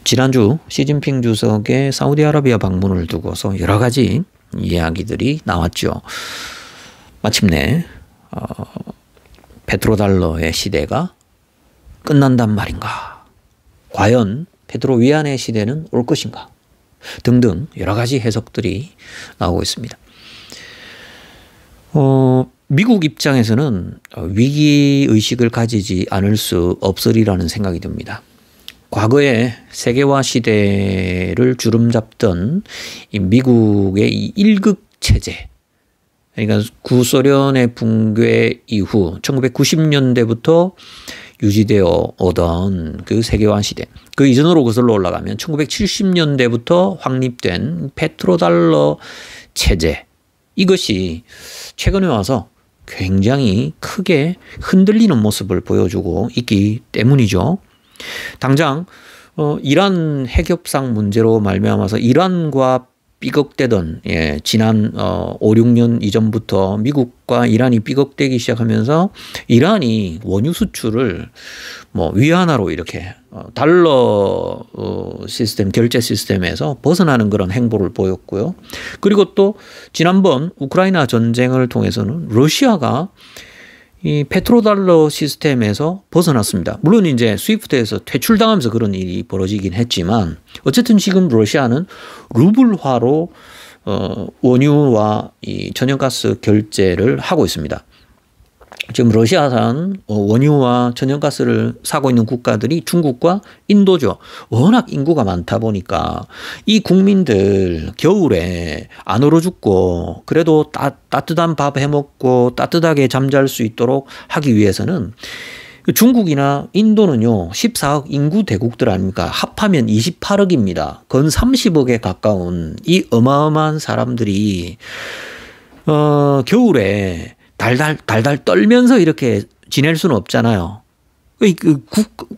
지난주 시진핑 주석의 사우디아라비아 방문을 두고서 여러 가지 이야기들이 나왔죠. 마침내 페트로달러의 시대가 끝난단 말인가? 과연 페트로 위안의 시대는 올 것인가? 등등 여러 가지 해석들이 나오고 있습니다. 미국 입장에서는 위기의식을 가지지 않을 수 없으리라는 생각이 듭니다. 과거에 세계화 시대를 주름잡던 이 미국의 이 일극 체제, 그러니까 구소련의 붕괴 이후 1990년대부터 유지되어 오던 그 세계화 시대, 그 이전으로 거슬러 올라가면 1970년대부터 확립된 페트로달러 체제, 이것이 최근에 와서 굉장히 크게 흔들리는 모습을 보여주고 있기 때문이죠. 당장 이란 핵협상 문제로 말미암아서 이란과 삐걱대던 지난 5, 6년 이전부터 미국과 이란이 삐걱대기 시작하면서 이란이 원유 수출을 위안화로 이렇게 달러 시스템, 결제 시스템에서 벗어나는 그런 행보를 보였고요. 그리고 또 지난번 우크라이나 전쟁을 통해서는 러시아가 이 페트로달러 시스템에서 벗어났습니다. 물론 이제 스위프트에서 퇴출당하면서 그런 일이 벌어지긴 했지만 어쨌든 지금 러시아는 루블화로 원유와 이 천연가스 결제를 하고 있습니다. 지금 러시아산 원유와 천연가스를 사고 있는 국가들이 중국과 인도죠. 워낙 인구가 많다 보니까 이 국민들 겨울에 안 얼어 죽고 그래도 따뜻한 밥 해먹고 따뜻하게 잠잘 수 있도록 하기 위해서는 중국이나 인도는요 14억 인구 대국들 아닙니까? 합하면 28억입니다. 건 30억에 가까운 이 어마어마한 사람들이 겨울에 달달 떨면서 이렇게 지낼 수는 없잖아요.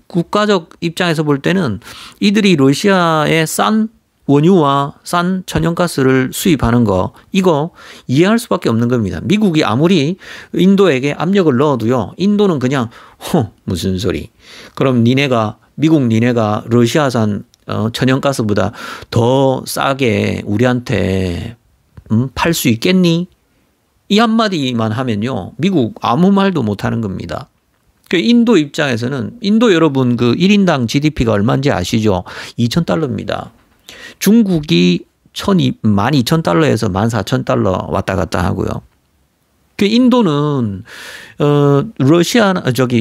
국가적 입장에서 볼 때는 이들이 러시아의 싼 원유와 싼 천연가스를 수입하는 거, 이거 이해할 수밖에 없는 겁니다. 미국이 아무리 인도에게 압력을 넣어도요, 인도는 그냥 무슨 소리. 그럼 미국 니네가 러시아산 천연가스보다 더 싸게 우리한테 팔 수 있겠니? 이 한마디만 하면요, 미국 아무 말도 못하는 겁니다. 그 인도 입장에서는, 인도 여러분 그 1인당 GDP가 얼마인지 아시죠? 2,000달러입니다. 중국이 12,000달러에서 14,000달러 왔다 갔다 하고요. 그 인도는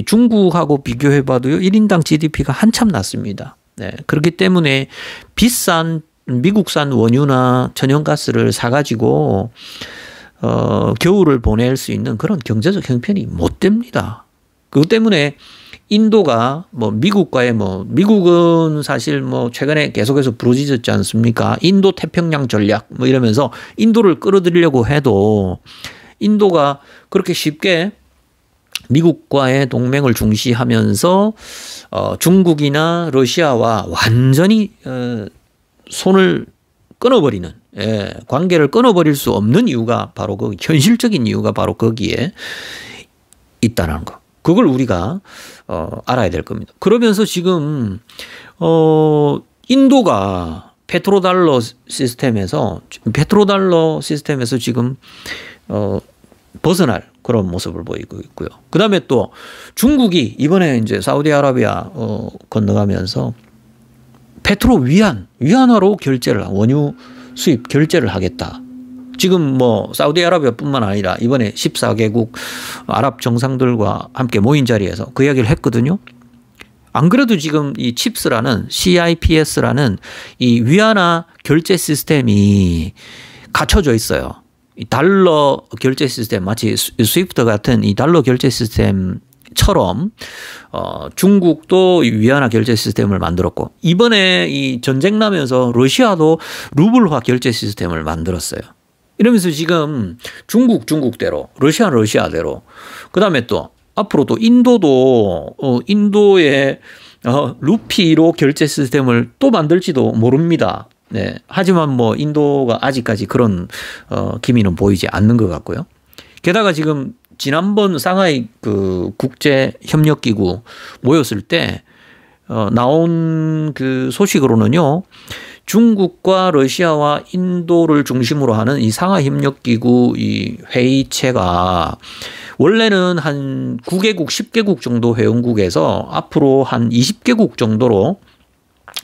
중국하고 비교해봐도요, 1인당 GDP가 한참 낮습니다. 네, 그렇기 때문에 비싼 미국산 원유나 천연가스를 사가지고 겨울을 보낼 수 있는 그런 경제적 형편이 못 됩니다. 그것 때문에 인도가 미국은 사실 최근에 계속해서 부르짖었지 않습니까? 인도 태평양 전략 이러면서 인도를 끌어들이려고 해도 인도가 그렇게 쉽게 미국과의 동맹을 중시하면서 중국이나 러시아와 완전히 손을 끊어버리는, 관계를 끊어버릴 수 없는 이유가 바로 현실적인 이유가 바로 거기에 있다는 거. 그걸 우리가 알아야 될 겁니다. 그러면서 지금 인도가 페트로달러 시스템에서 지금 벗어날 그런 모습을 보이고 있고요. 그 다음에 또 중국이 이번에 이제 사우디아라비아 건너가면서 위안화로 원유 수입 결제를 하겠다. 지금 사우디아라비아뿐만 아니라 이번에 14개국 아랍 정상들과 함께 모인 자리에서 그 이야기를 했거든요. 안 그래도 지금 이 CIPS라는 이 위안화 결제 시스템이 갖춰져 있어요. 이 달러 결제 시스템, 마치 스위프트 같은 이 달러 결제 시스템처럼 중국도 위안화 결제 시스템을 만들었고, 이번에 이 전쟁 나면서 러시아도 루블화 결제 시스템을 만들었어요. 이러면서 지금 중국대로, 러시아대로, 그 다음에 또 앞으로 또 인도도 인도의 루피로 결제 시스템을 또 만들지도 모릅니다. 네. 하지만 인도가 아직까지 그런 기미는 보이지 않는 것 같고요. 게다가 지금 지난번 상하이 그 국제협력기구 모였을 때 나온 그 소식으로는요. 중국과 러시아와 인도를 중심으로 하는 이 상하협력기구 이 회의체가 원래는 한 9개국, 10개국 정도 회원국에서 앞으로 한 20개국 정도로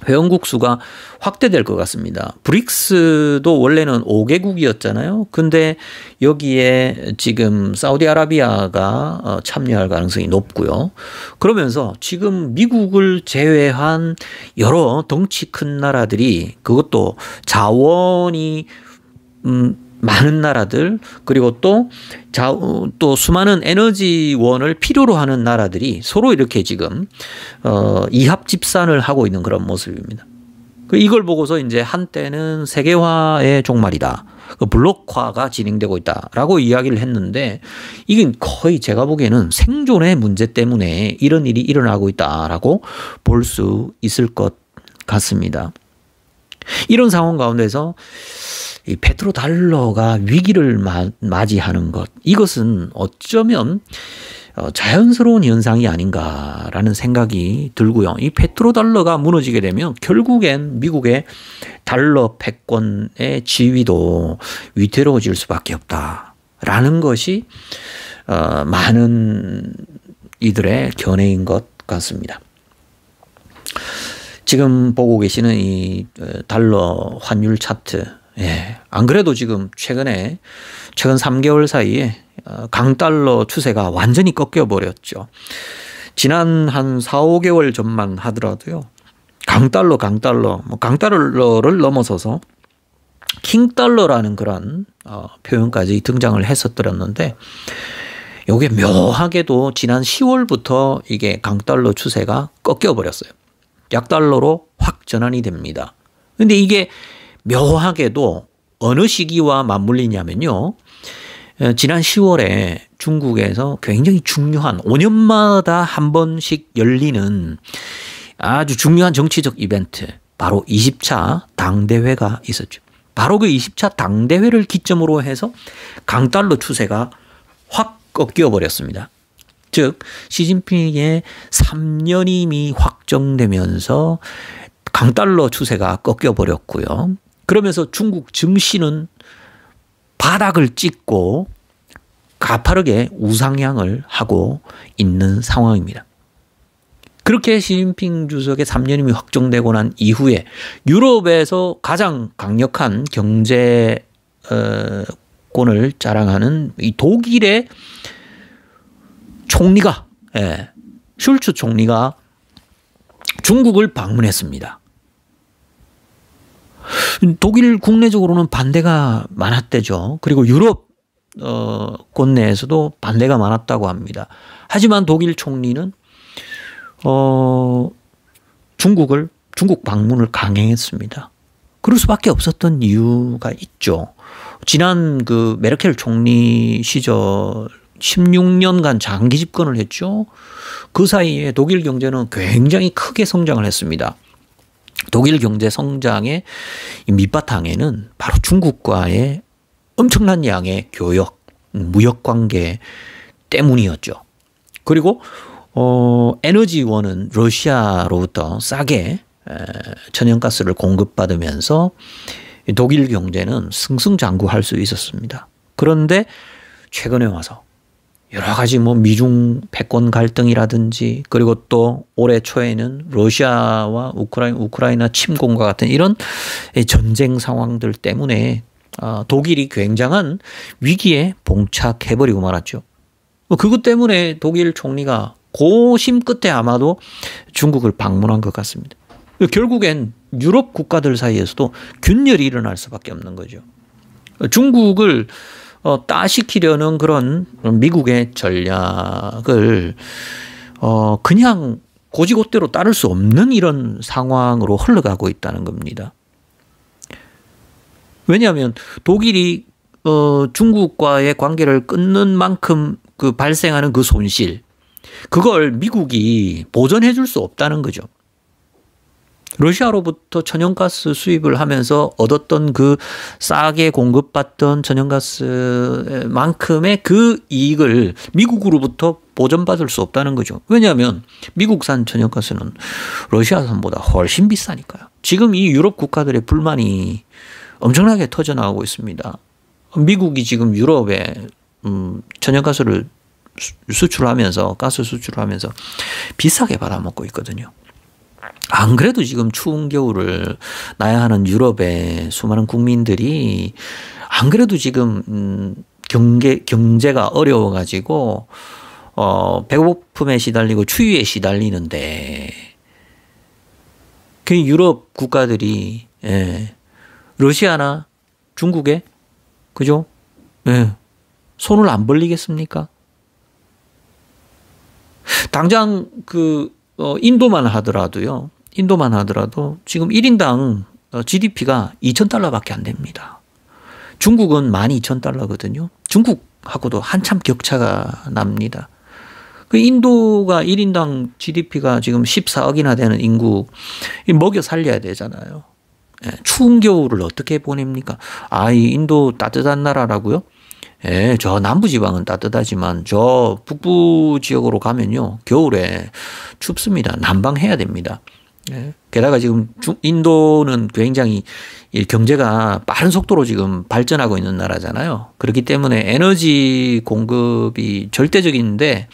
회원국 수가 확대될 것 같습니다. 브릭스도 원래는 5개국이었잖아요. 근데 여기에 지금 사우디아라비아가 참여할 가능성이 높고요. 그러면서 지금 미국을 제외한 여러 덩치 큰 나라들이 그것도 자원이 많은 나라들 그리고 또 수많은 에너지원을 필요로 하는 나라들이 서로 이렇게 지금 이합 집산을 하고 있는 그런 모습입니다. 이걸 보고서 이제 한때는 세계화의 종말이다. 블록화가 진행되고 있다라고 이야기를 했는데 이게 거의 제가 보기에는 생존의 문제 때문에 이런 일이 일어나고 있다라고 볼 수 있을 것 같습니다. 이런 상황 가운데서 이 페트로달러가 위기를 맞이하는 것 이것은 어쩌면 자연스러운 현상이 아닌가라는 생각이 들고요. 이 페트로달러가 무너지게 되면 결국엔 미국의 달러 패권의 지위도 위태로워질 수밖에 없다라는 것이 많은 이들의 견해인 것 같습니다. 지금 보고 계시는 이 달러 환율 차트 예. 안 그래도 지금 최근 3개월 사이에 강달러 추세가 완전히 꺾여 버렸죠. 지난 한 4, 5개월 전만 하더라도요. 강달러를 넘어서서 킹달러라는 그런 표현까지 등장을 했었더랬는데 이게 묘하게도 지난 10월부터 이게 강달러 추세가 꺾여 버렸어요. 약달러로 확 전환이 됩니다. 근데 이게 묘하게도 어느 시기와 맞물리냐면요. 지난 10월에 중국에서 굉장히 중요한 5년마다 한 번씩 열리는 아주 중요한 정치적 이벤트 바로 20차 당대회가 있었죠. 바로 그 20차 당대회를 기점으로 해서 강달러 추세가 확 꺾여 버렸습니다. 즉 시진핑의 3년임이 확정되면서 강달러 추세가 꺾여 버렸고요. 그러면서 중국 증시는 바닥을 찍고 가파르게 우상향을 하고 있는 상황입니다. 그렇게 시진핑 주석의 3년임이 확정되고 난 이후에 유럽에서 가장 강력한 경제권을 자랑하는 이 독일의 총리가 슐츠 총리가 중국을 방문했습니다. 독일 국내적으로는 반대가 많았대죠. 그리고 유럽 권 내에서도 반대가 많았다고 합니다. 하지만 독일 총리는 중국 방문을 강행했습니다. 그럴 수밖에 없었던 이유가 있죠. 지난 그 메르켈 총리 시절 16년간 장기 집권을 했죠. 그 사이에 독일 경제는 굉장히 크게 성장을 했습니다. 독일 경제 성장의 밑바탕에는 바로 중국과의 엄청난 양의 교역, 무역 관계 때문이었죠. 그리고 에너지원은 러시아로부터 싸게 천연가스를 공급받으면서 독일 경제는 승승장구할 수 있었습니다. 그런데 최근에 와서 여러 가지 미중 패권 갈등이라든지 그리고 또 올해 초에는 러시아와 우크라이나 침공과 같은 이런 전쟁 상황들 때문에 독일이 굉장한 위기에 봉착해버리고 말았죠. 그것 때문에 독일 총리가 고심 끝에 아마도 중국을 방문한 것 같습니다. 결국엔 유럽 국가들 사이에서도 균열이 일어날 수밖에 없는 거죠. 중국을 따시키려는 그런 미국의 전략을 그냥 고지고대로 따를 수 없는 이런 상황으로 흘러가고 있다는 겁니다. 왜냐하면 독일이 중국과의 관계를 끊는 만큼 그 발생하는 그 손실 그걸 미국이 보전해 줄 수 없다는 거죠. 러시아로부터 천연가스 수입을 하면서 얻었던 그 싸게 공급받던 천연가스만큼의 그 이익을 미국으로부터 보전받을 수 없다는 거죠. 왜냐하면 미국산 천연가스는 러시아산보다 훨씬 비싸니까요. 지금 이 유럽 국가들의 불만이 엄청나게 터져나오고 있습니다. 미국이 지금 유럽에 천연가스를 수출하면서 가스 수출하면서 비싸게 받아먹고 있거든요. 안 그래도 지금 추운 겨울을 나야 하는 유럽의 수많은 국민들이 안 그래도 지금 경제가 어려워가지고 배고픔에 시달리고 추위에 시달리는데 그 유럽 국가들이 러시아나 중국에 그죠? 손을 안 벌리겠습니까? 당장 인도만 하더라도 지금 1인당 GDP가 2,000달러밖에 안 됩니다. 중국은 12,000달러거든요. 중국하고도 한참 격차가 납니다. 그 인도가 1인당 GDP가 지금 14억이나 되는 인구 먹여 살려야 되잖아요. 추운 겨울을 어떻게 보냅니까? 이 인도 따뜻한 나라라고요? 저 남부지방은 따뜻하지만 저 북부 지역으로 가면요. 겨울에 춥습니다. 난방해야 됩니다. 게다가 지금 인도는 굉장히 경제가 빠른 속도로 지금 발전하고 있는 나라잖아요. 그렇기 때문에 에너지 공급이 절대적인데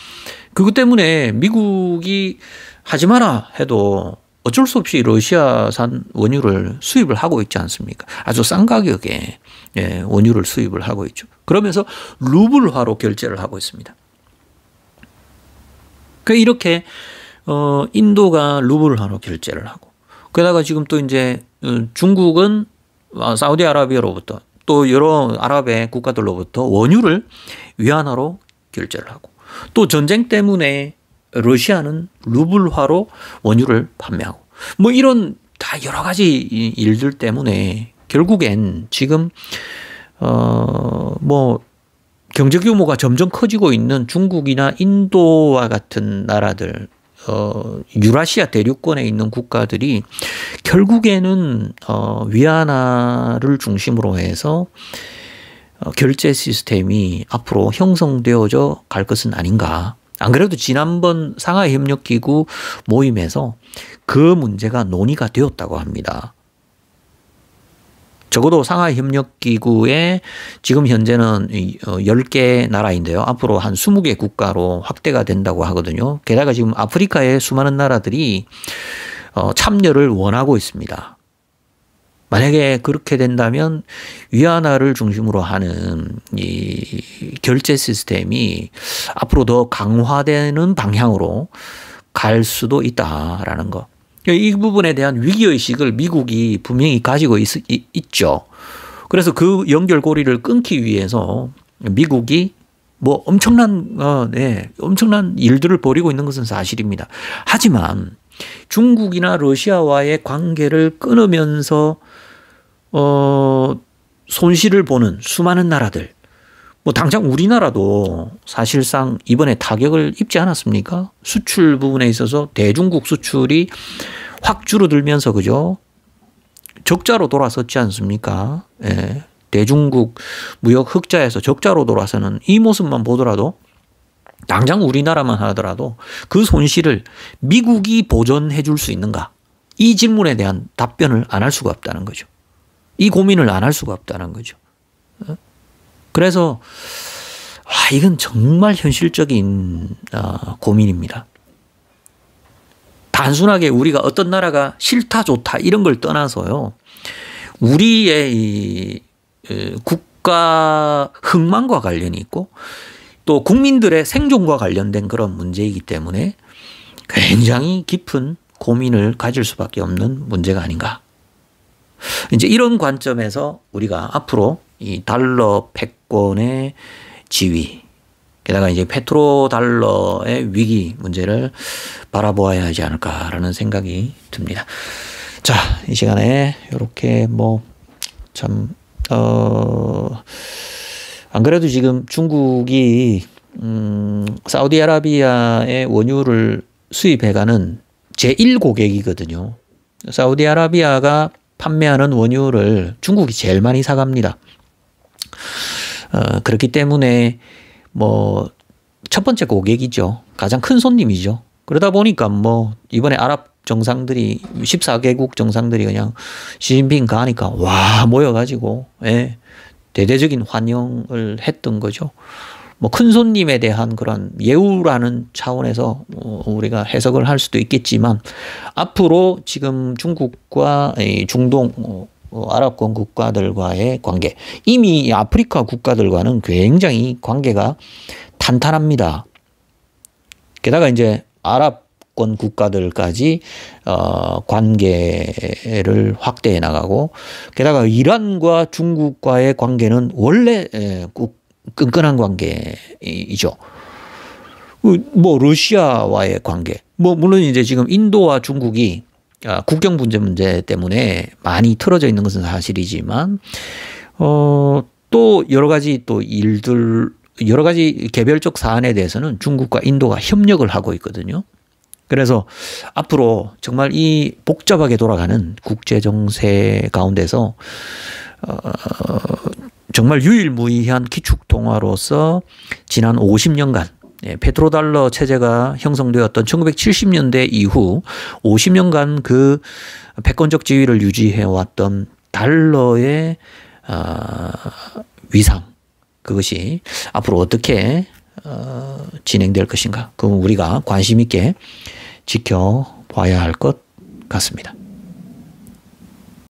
그것 때문에 미국이 하지 마라 해도 어쩔 수 없이 러시아산 원유를 수입을 하고 있지 않습니까? 아주 싼 가격에 원유를 수입을 하고 있죠. 그러면서 루블화로 결제를 하고 있습니다. 이렇게 인도가 루블화로 결제를 하고 게다가 지금 또 이제 중국은 사우디아라비아로부터 또 여러 아랍의 국가들로부터 원유를 위안화로 결제를 하고 또 전쟁 때문에 러시아는 루블화로 원유를 판매하고 뭐 이런 다 여러 가지 일들 때문에 결국엔 지금 뭐 경제 규모가 점점 커지고 있는 중국이나 인도와 같은 나라들 유라시아 대륙권에 있는 국가들이 결국에는 위안화를 중심으로 해서 결제 시스템이 앞으로 형성되어져 갈 것은 아닌가. 안 그래도 지난번 상하이 협력기구 모임에서 그 문제가 논의가 되었다고 합니다. 적어도 상하이 협력기구에 지금 현재는 10개 나라인데요. 앞으로 한 20개 국가로 확대가 된다고 하거든요. 게다가 지금 아프리카의 수많은 나라들이 참여를 원하고 있습니다. 만약에 그렇게 된다면 위안화를 중심으로 하는 이 결제 시스템이 앞으로 더 강화되는 방향으로 갈 수도 있다라는 거. 이 부분에 대한 위기의식을 미국이 분명히 가지고 있죠. 그래서 그 연결고리를 끊기 위해서 미국이 뭐 엄청난 일들을 벌이고 있는 것은 사실입니다. 하지만 중국이나 러시아와의 관계를 끊으면서 손실을 보는 수많은 나라들, 뭐 당장 우리나라도 사실상 이번에 타격을 입지 않았습니까? 수출 부분에 있어서 대중국 수출이 확 줄어들면서 그죠? 적자로 돌아섰지 않습니까? 예. 대중국 무역 흑자에서 적자로 돌아서는 이 모습만 보더라도 당장 우리나라만 하더라도 그 손실을 미국이 보전해 줄 수 있는가? 이 질문에 대한 답변을 안 할 수가 없다는 거죠. 이 고민을 안 할 수가 없다는 거죠. 그래서 이건 정말 현실적인 고민입니다. 단순하게 우리가 어떤 나라가 싫다 좋다 이런 걸 떠나서요. 우리의 이 국가 흥망과 관련이 있고 또 국민들의 생존과 관련된 그런 문제이기 때문에 굉장히 깊은 고민을 가질 수밖에 없는 문제가 아닌가. 이제 이런 관점에서 우리가 앞으로 이 달러 패권의 지위, 게다가 이제 페트로달러의 위기 문제를 바라보아야 하지 않을까라는 생각이 듭니다. 자, 이 시간에 이렇게 안 그래도 지금 중국이 사우디아라비아의 원유를 수입해가는 제1고객이거든요. 사우디아라비아가 판매하는 원유를 중국이 제일 많이 사갑니다. 그렇기 때문에 첫 번째 고객이죠. 가장 큰 손님이죠. 그러다 보니까 뭐 이번에 아랍 정상들이 14개국 정상들이 그냥 시진핑 가니까 와 모여가지고 예, 대대적인 환영을 했던 거죠. 뭐 큰 손님에 대한 그런 예우라는 차원에서 우리가 해석을 할 수도 있겠지만 앞으로 지금 중국과 중동 아랍권 국가들과의 관계, 이미 아프리카 국가들과는 굉장히 관계가 탄탄합니다. 게다가 이제 아랍권 국가들까지 관계를 확대해 나가고, 게다가 이란과 중국과의 관계는 원래 끈끈한 관계이죠. 뭐 러시아와의 관계, 뭐 물론 이제 지금 인도와 중국이 국경 문제 때문에 많이 틀어져 있는 것은 사실이지만 또 여러 가지 또 일들, 여러 가지 개별적 사안에 대해서는 중국과 인도가 협력을 하고 있거든요. 그래서 앞으로 정말 이 복잡하게 돌아가는 국제 정세 가운데서 정말 유일무이한 기축통화로서 지난 50년간 페트로달러 체제가 형성되었던 1970년대 이후 50년간 그 패권적 지위를 유지해왔던 달러의 위상, 그것이 앞으로 어떻게 진행될 것인가, 그건 우리가 관심 있게 지켜봐야 할 것 같습니다.